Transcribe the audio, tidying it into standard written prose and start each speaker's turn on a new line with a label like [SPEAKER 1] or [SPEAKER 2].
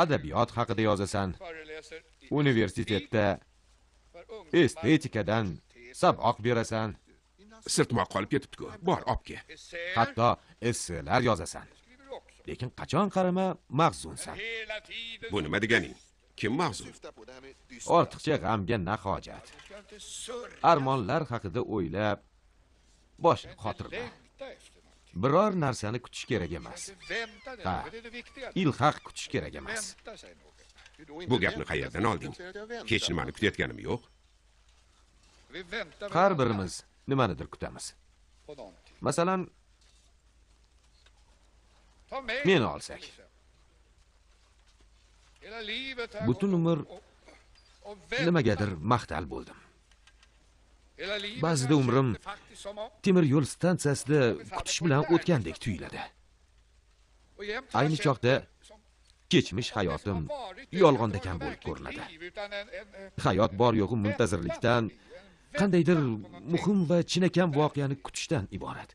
[SPEAKER 1] adabiyot haqida yozasan. Universitetda estetikadan saboq berasan.
[SPEAKER 2] Sirtmoq qolib ketibdi-ku. Bor, opke.
[SPEAKER 1] Hatto esselar yozasan. Lekin qachon qarama mahzunsan.
[SPEAKER 2] Bu nima deganing? Kim mahzun?
[SPEAKER 1] Ortiqcha g'amga na hojat. Armonlar haqida o'ylab, boshing qotirda. Biror narsani kutish kerak emas. Ha, ilhaq kutish kerak emas.
[SPEAKER 2] Bu gapni qayerdan olding? Hech nimani kutayotganim yo'q.
[SPEAKER 1] Har birimiz nimanidir kutamiz. Masalan, meni olsak. Butun umr nimagadir maqtal bo'ldim. Ba'zida umrim temir yo'l stansiyasida kutish bilan o'tgandek tuyuladi. Ayni chog'da kechmish hayotim yolg'ondakan bo'lib ko'rinadi. Hayot bor yo'g'i muntazirlikdan, qandaydir muhim va chinakam voqeani kutishdan iborat.